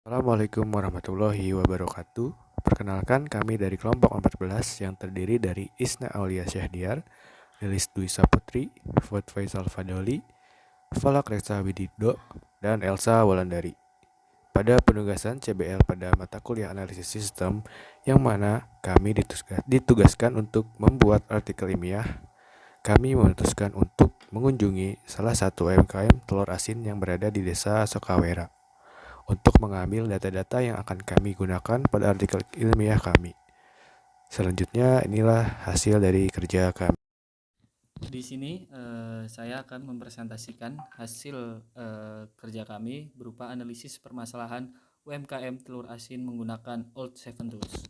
Assalamualaikum warahmatullahi wabarakatuh. Perkenalkan kami dari kelompok 14 yang terdiri dari Isna Aulia Syahdiar, Lilis Dwi Saputri, Fuad Faisal Fadoli, Falak Reksa Widido, dan Elsa Wulandari. Pada penugasan CBL pada mata kuliah analisis sistem, yang mana kami ditugaskan untuk membuat artikel ilmiah, kami memutuskan untuk mengunjungi salah satu UMKM telur asin yang berada di desa Sokawera untuk mengambil data-data yang akan kami gunakan pada artikel ilmiah kami. Selanjutnya, inilah hasil dari kerja kami. Di sini saya akan mempresentasikan hasil kerja kami berupa analisis permasalahan UMKM telur asin menggunakan Old Seven Tools.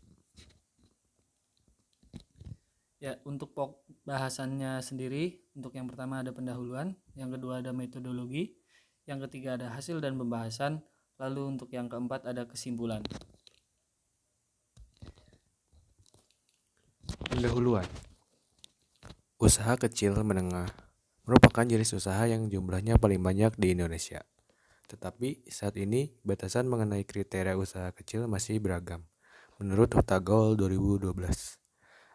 Ya, untuk bahasannya sendiri, untuk yang pertama ada pendahuluan, yang kedua ada metodologi, yang ketiga ada hasil dan pembahasan, lalu untuk yang keempat ada kesimpulan. Pendahuluan. Usaha kecil menengah merupakan jenis usaha yang jumlahnya paling banyak di Indonesia. Tetapi saat ini batasan mengenai kriteria usaha kecil masih beragam. Menurut Hotagol 2012,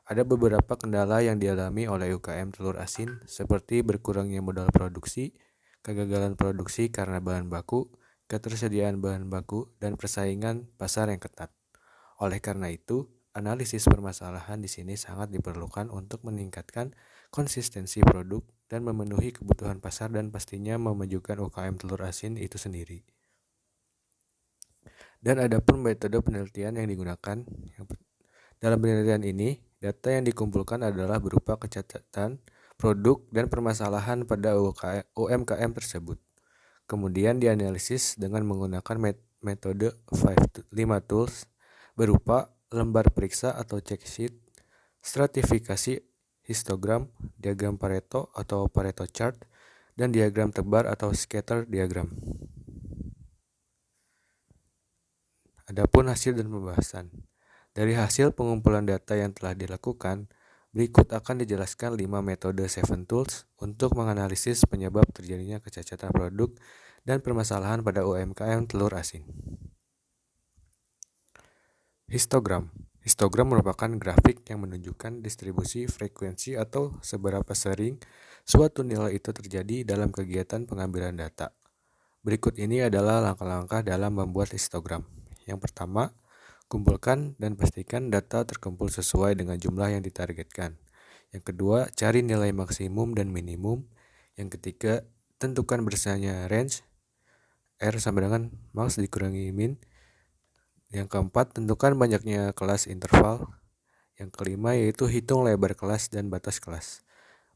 ada beberapa kendala yang dialami oleh UKM telur asin seperti berkurangnya modal produksi, kegagalan produksi karena bahan baku, ketersediaan bahan baku, dan persaingan pasar yang ketat. Oleh karena itu, analisis permasalahan di sini sangat diperlukan untuk meningkatkan konsistensi produk dan memenuhi kebutuhan pasar dan pastinya memajukan UKM telur asin itu sendiri. Dan adapun metode penelitian yang digunakan, dalam penelitian ini, data yang dikumpulkan adalah berupa catatan produk dan permasalahan pada UMKM tersebut. Kemudian dianalisis dengan menggunakan metode 5 tools berupa lembar periksa atau check sheet, stratifikasi, histogram, diagram Pareto atau Pareto chart, dan diagram tebar atau scatter diagram. Adapun hasil dan pembahasan. Dari hasil pengumpulan data yang telah dilakukan, berikut akan dijelaskan 5 metode 7 tools untuk menganalisis penyebab terjadinya kecacatan produk dan permasalahan pada UMKM telur asin. Histogram. Histogram merupakan grafik yang menunjukkan distribusi frekuensi atau seberapa sering suatu nilai itu terjadi dalam kegiatan pengambilan data. Berikut ini adalah langkah-langkah dalam membuat histogram. Yang pertama, kumpulkan dan pastikan data terkumpul sesuai dengan jumlah yang ditargetkan. Yang kedua, cari nilai maksimum dan minimum. Yang ketiga, tentukan bersanya range, R sama dengan max dikurangi min. Yang keempat, tentukan banyaknya kelas interval. Yang kelima yaitu hitung lebar kelas dan batas kelas.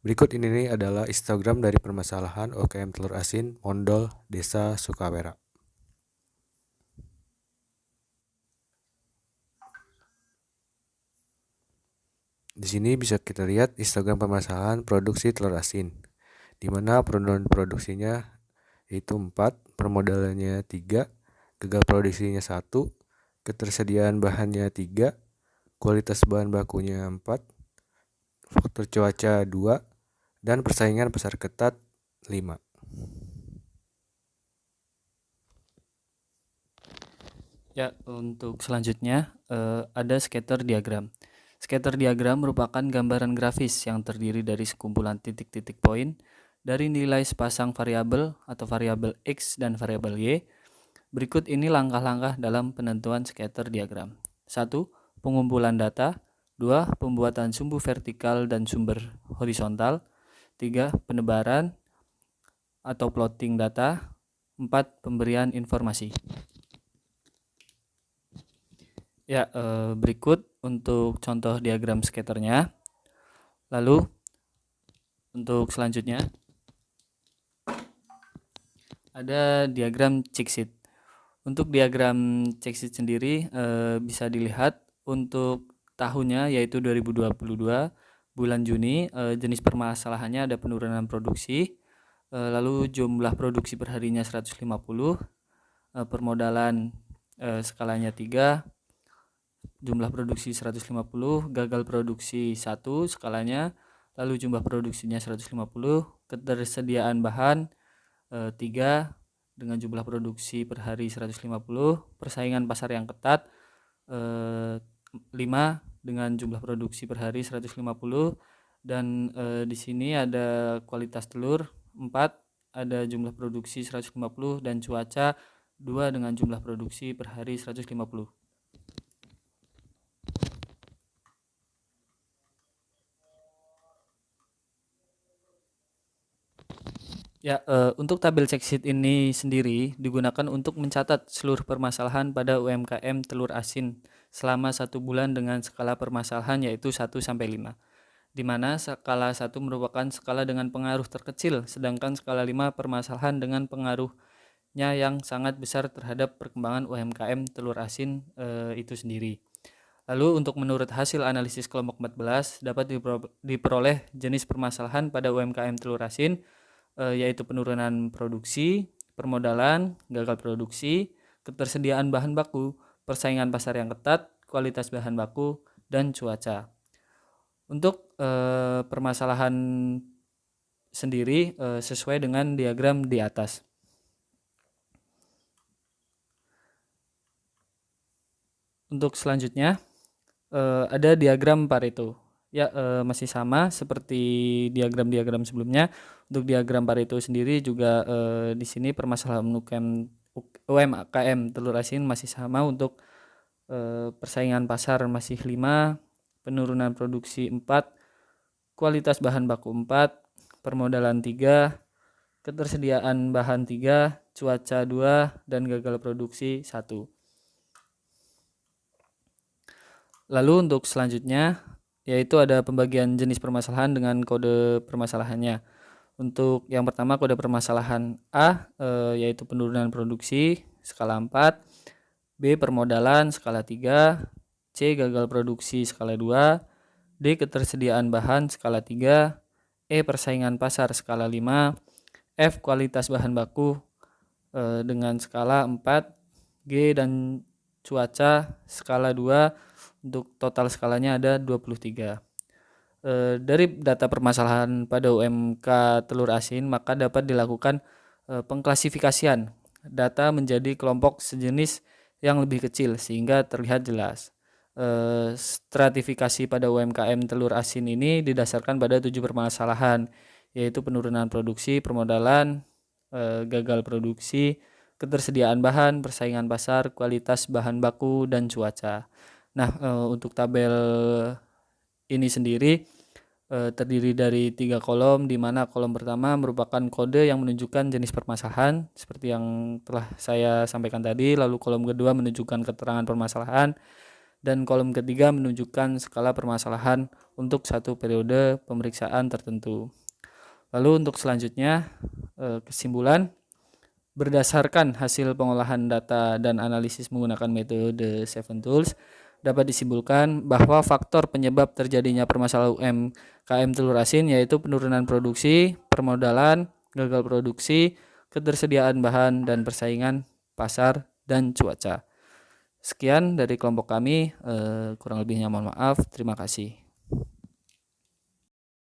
Berikut ini adalah histogram dari permasalahan UKM telur asin Mondol, Desa Sukawera. Di sini bisa kita lihat histogram permasalahan produksi telur asin, di mana penurunan produksinya yaitu 4, permodalannya 3, gagal produksinya 1, ketersediaan bahannya 3, kualitas bahan bakunya 4, faktor cuaca 2, dan persaingan pasar ketat 5. Ya, untuk selanjutnya ada scatter diagram. Scatter diagram merupakan gambaran grafis yang terdiri dari sekumpulan titik-titik poin dari nilai sepasang variabel atau variabel X dan variabel Y. Berikut ini langkah-langkah dalam penentuan scatter diagram. 1. Pengumpulan data. 2. Pembuatan sumbu vertikal dan sumber horizontal. 3. Penebaran atau plotting data. 4. Pemberian informasi. Ya, berikut untuk contoh diagram scatternya. Lalu untuk selanjutnya ada diagram check sheet. Untuk diagram check sheet sendiri bisa dilihat untuk tahunnya yaitu 2022 bulan Juni, jenis permasalahannya ada penurunan produksi, lalu jumlah produksi perharinya 150, permodalan skalanya 3, jumlah produksi 150, gagal produksi 1 skalanya, lalu jumlah produksinya 150, ketersediaan bahan 3, dengan jumlah produksi per hari 150, persaingan pasar yang ketat 5 dengan jumlah produksi per hari 150, dan di sini ada kualitas telur 4, ada jumlah produksi 150, dan cuaca 2 dengan jumlah produksi per hari 150. Ya, untuk tabel checksheet ini sendiri digunakan untuk mencatat seluruh permasalahan pada UMKM telur asin selama 1 bulan dengan skala permasalahan yaitu 1-5, di mana skala 1 merupakan skala dengan pengaruh terkecil, sedangkan skala 5 permasalahan dengan pengaruhnya yang sangat besar terhadap perkembangan UMKM telur asin itu sendiri. Lalu untuk menurut hasil analisis kelompok 14 dapat diperoleh jenis permasalahan pada UMKM telur asin, yaitu penurunan produksi, permodalan, gagal produksi, ketersediaan bahan baku, persaingan pasar yang ketat, kualitas bahan baku, dan cuaca. Untuk permasalahan sendiri sesuai dengan diagram di atas. Untuk selanjutnya ada diagram Pareto. Ya, masih sama seperti diagram-diagram sebelumnya. Untuk diagram Pareto sendiri juga di sini permasalahan UMKM telur asin masih sama. Untuk persaingan pasar masih 5, penurunan produksi 4, kualitas bahan baku 4, permodalan 3, ketersediaan bahan 3, cuaca 2, dan gagal produksi 1. Lalu untuk selanjutnya yaitu ada pembagian jenis permasalahan dengan kode permasalahannya. Untuk yang pertama kode permasalahan A yaitu penurunan produksi skala 4, B permodalan skala 3, C gagal produksi skala 2, D ketersediaan bahan skala 3, E persaingan pasar skala 5, F kualitas bahan baku dengan skala 4, G dan cuaca skala 2. Untuk total skalanya ada 23. Dari data permasalahan pada UMK telur asin maka dapat dilakukan pengklasifikasian data menjadi kelompok sejenis yang lebih kecil sehingga terlihat jelas. Stratifikasi pada UMKM telur asin ini didasarkan pada 7 permasalahan, yaitu penurunan produksi, permodalan, gagal produksi, ketersediaan bahan, persaingan pasar, kualitas bahan baku, dan cuaca. Nah, untuk tabel ini sendiri terdiri dari 3 kolom, di mana kolom pertama merupakan kode yang menunjukkan jenis permasalahan seperti yang telah saya sampaikan tadi, lalu kolom kedua menunjukkan keterangan permasalahan, dan kolom ketiga menunjukkan skala permasalahan untuk satu periode pemeriksaan tertentu. Lalu untuk selanjutnya kesimpulan, berdasarkan hasil pengolahan data dan analisis menggunakan metode 7 Tools, dapat disimpulkan bahwa faktor penyebab terjadinya permasalahan UMKM telur asin yaitu penurunan produksi, permodalan, gagal produksi, ketersediaan bahan, dan persaingan pasar dan cuaca. Sekian dari kelompok kami, kurang lebihnya mohon maaf. Terima kasih.